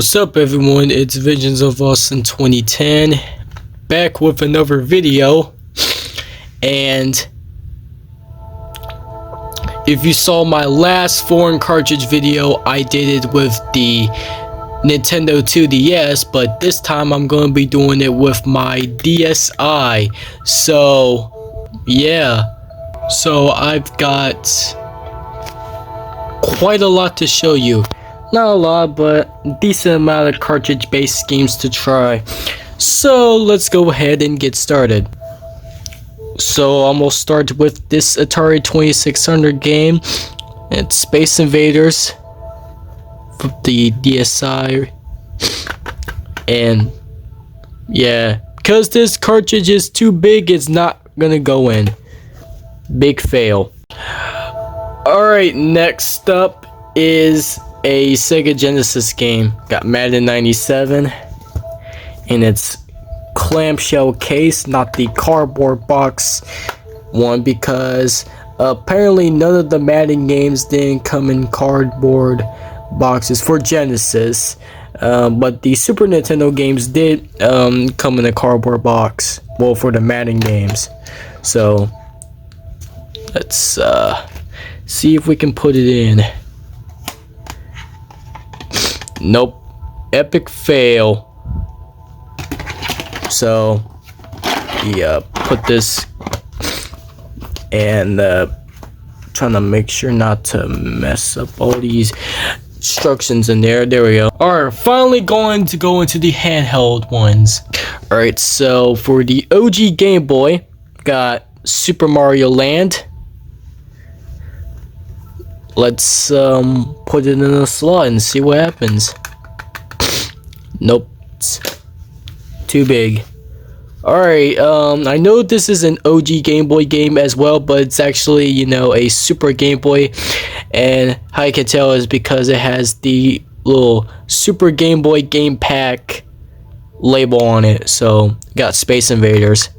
What's up everyone, it's Visions of Us in 2010, back with another video. And if you saw my last Foriegn Cartridge video, I did it with the Nintendo 2DS, but this time I'm going to be doing it with my DSi. So yeah, so I've got quite a lot to show you. Not a lot, but a decent amount of cartridge-based games to try. So let's go ahead and get started. So I'm gonna start with this Atari 2600 game. It's Space Invaders for the DSi. And yeah, because this cartridge is too big, it's not gonna go in. Big fail. Alright, next up is a Sega Genesis game. Got Madden 97 in its clamshell case, not the cardboard box one, because apparently none of the Madden games didn't come in cardboard boxes for Genesis, but the Super Nintendo games did come in a cardboard box, well, for the Madden games. So let's see if we can put it in. Nope, epic fail. So yeah, put this and trying to make sure not to mess up all these instructions in there. There we go. Alright, finally going to go into the handheld ones. Alright, so for the OG Game Boy, got Super Mario Land. Let's put it in a slot and see what happens. Nope, it's too big. Alright, I know this is an OG Game Boy game as well, but it's actually, you know, a Super Game Boy, and how you can tell is because it has the little Super Game Boy Game Pack label on it. So got Space Invaders,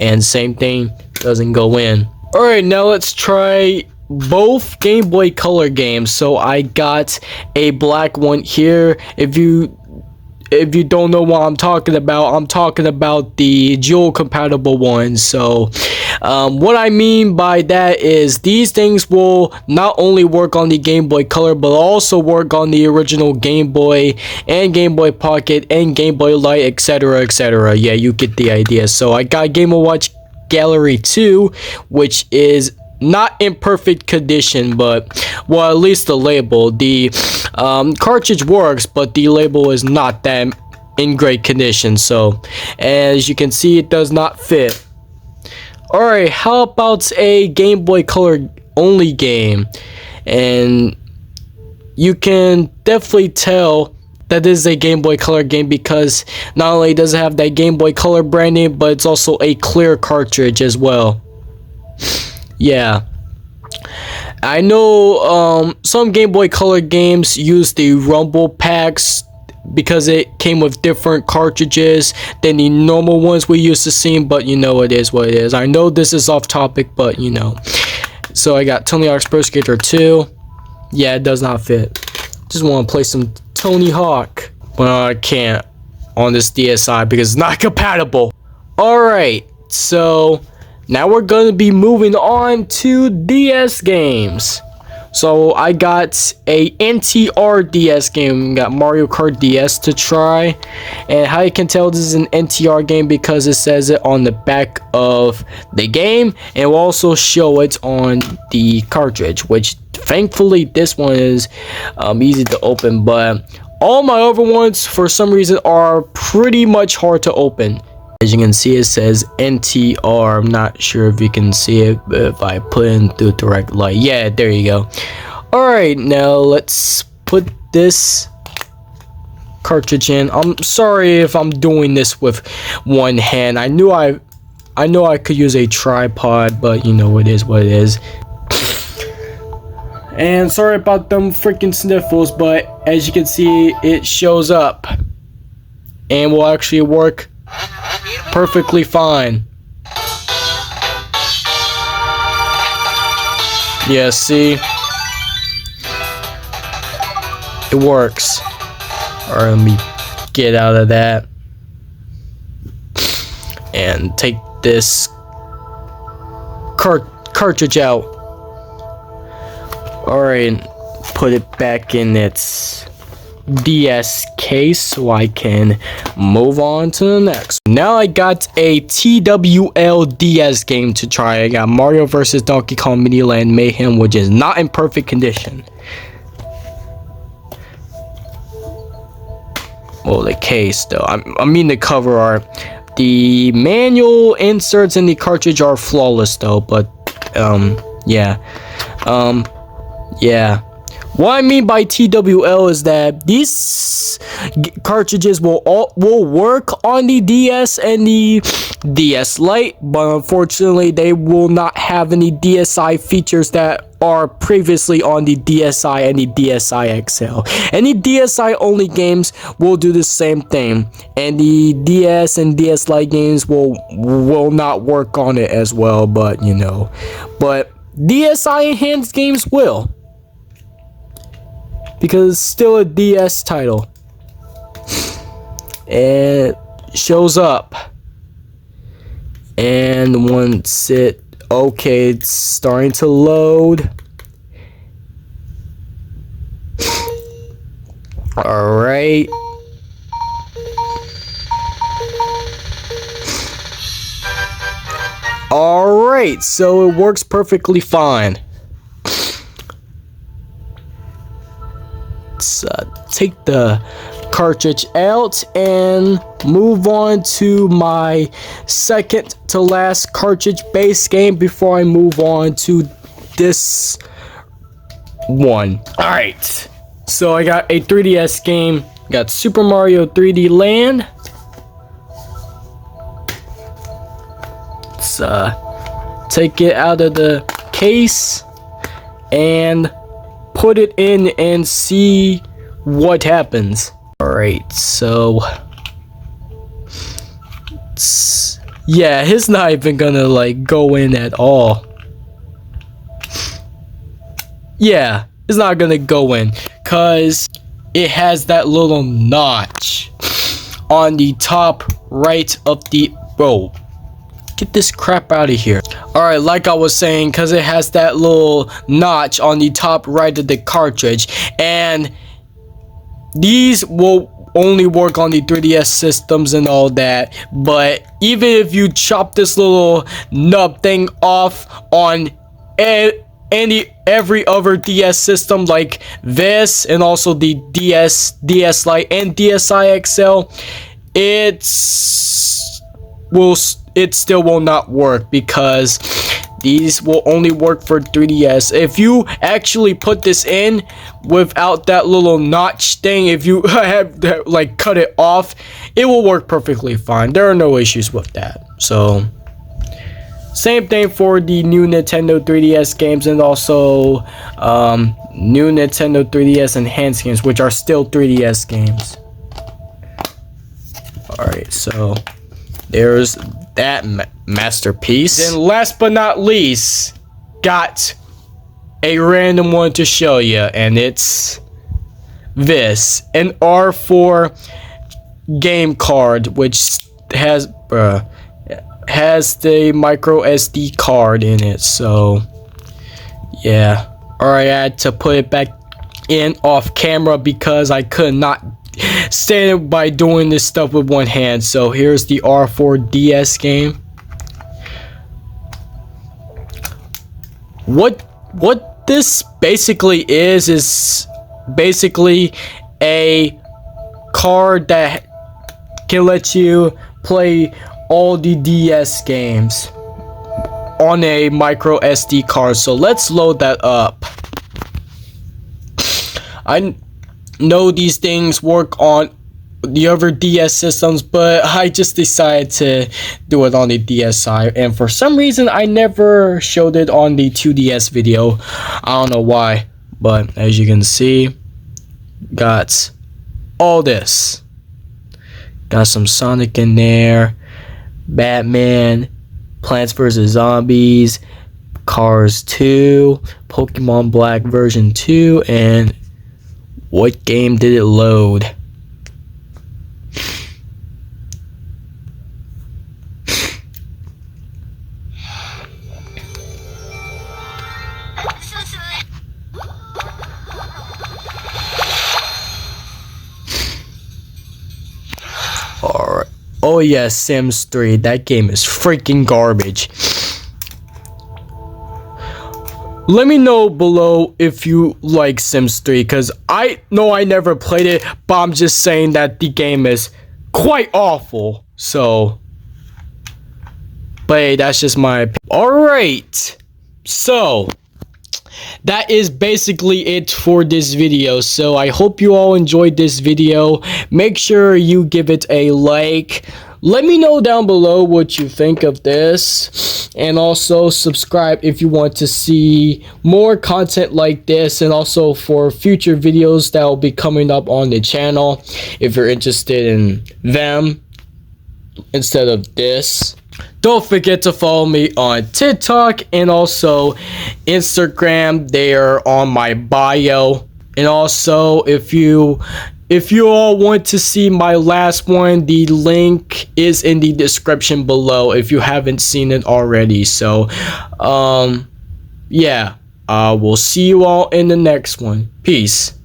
and same thing, doesn't go in. Alright, now let's try both Game Boy Color games. So I got a black one here. If you don't know what I'm talking about the dual compatible ones. So what I mean by that is these things will not only work on the Game Boy Color, but also work on the original Game Boy and Game Boy Pocket and Game Boy Light, etc, etc. Yeah, you get the idea. So I got Game & Watch Gallery 2, which is not in perfect condition, but well, at least the label. The cartridge works, but the label is not that in great condition. So as you can see, it does not fit. Alright, how about a Game Boy Color only game? And you can definitely tell that this is a Game Boy Color game because not only does it have that Game Boy Color branding, but it's also a clear cartridge as well. Yeah, I know some Game Boy Color games use the Rumble packs because it came with different cartridges than the normal ones we used to see, but you know, it is what it is. I know this is off topic, but you know. So I got Tony Hawk's Pro Skater 2. Yeah, it does not fit. Just want to play some Tony Hawk, but I can't on this DSi because it's not compatible. Alright, so now we're going to be moving on to DS games. So I got a NTR DS game, got Mario Kart DS to try. And how you can tell this is an NTR game because it says it on the back of the game, and will also show it on the cartridge, which thankfully this one is easy to open, but all my other ones for some reason are pretty much hard to open. As you can see, it says NTR. I'm not sure if you can see it, but if I put in the direct light, yeah, there you go. Alright, now let's put this cartridge in. I'm sorry if I'm doing this with one hand. I know I could use a tripod, but you know, it is what it is. And sorry about them freaking sniffles, but as you can see, it shows up and will actually work perfectly fine. Yeah, see? It works. Alright, let me get out of that and take this cartridge out. Alright, put it back in its DS case so I can move on to the next. Now I got a TWL DS game to try. I got Mario vs. Donkey Kong Mini Land Mayhem, which is not in perfect condition. Well, the case though, I mean the cover art. The manual inserts in the cartridge are flawless though, but yeah. What I mean by TWL is that these cartridges will work on the DS and the DS Lite, but unfortunately they will not have any DSi features that are previously on the DSi and the DSi XL. Any DSi only games will do the same thing, and the DS and DS Lite games will not work on it as well, but you know, but DSi enhanced games will. Because it's still a DS title. And shows up. And once okay, it's starting to load. Alright. Alright, so it works perfectly fine. Let's take the cartridge out and move on to my second to last cartridge based game before I move on to this one. Alright, so I got a 3DS game. Got Super Mario 3D Land. Let's take it out of the case and put it in and see what happens. Alright, so yeah, it's not even gonna like go in at all. Yeah, it's not gonna go in because it has that little notch on the top right of the get this crap out of here. Alright, like I was saying, because it has that little notch on the top right of the cartridge, and these will only work on the 3DS systems and all that, but even if you chop this little nub thing off on every other DS system like this, and also the DS Lite and DSi XL, it still will not work because these will only work for 3DS. If you actually put this in without that little notch thing, if you have that, like, cut it off, it will work perfectly fine. There are no issues with that. So same thing for the new Nintendo 3DS games and also new Nintendo 3DS enhanced games, which are still 3DS games. Alright, so there's that masterpiece. Then last but not least, got a random one to show you, and it's this, an R4 game card, which has the micro SD card in it. So yeah, alright, I had to put it back in off camera because I could not stand it by doing this stuff with one hand. So here's the R4 DS game. What this basically is basically a card that can let you play all the DS games on a micro SD card. So let's load that up. I know these things work on the other DS systems, but I just decided to do it on the DSi, and for some reason I never showed it on the 2DS video. I don't know why, but as you can see, got all this. Got some Sonic in there, Batman, Plants vs. Zombies, Cars 2, Pokemon Black version 2, and what game did it load? Alright. Oh yeah, Sims 3. That game is freaking garbage. Let me know below if you like Sims 3, because I know I never played it, but I'm just saying that the game is quite awful. So, but hey, that's just my opinion. Alright, so that is basically it for this video. So I hope you all enjoyed this video. Make sure you give it a like. Let me know down below what you think of this, and also subscribe if you want to see more content like this, and also for future videos that will be coming up on the channel if you're interested in them instead of this. Don't forget to follow me on TikTok and also Instagram. They are on my bio. And also, if you all want to see my last one, the link is in the description below if you haven't seen it already. So, yeah, we'll see you all in the next one. Peace.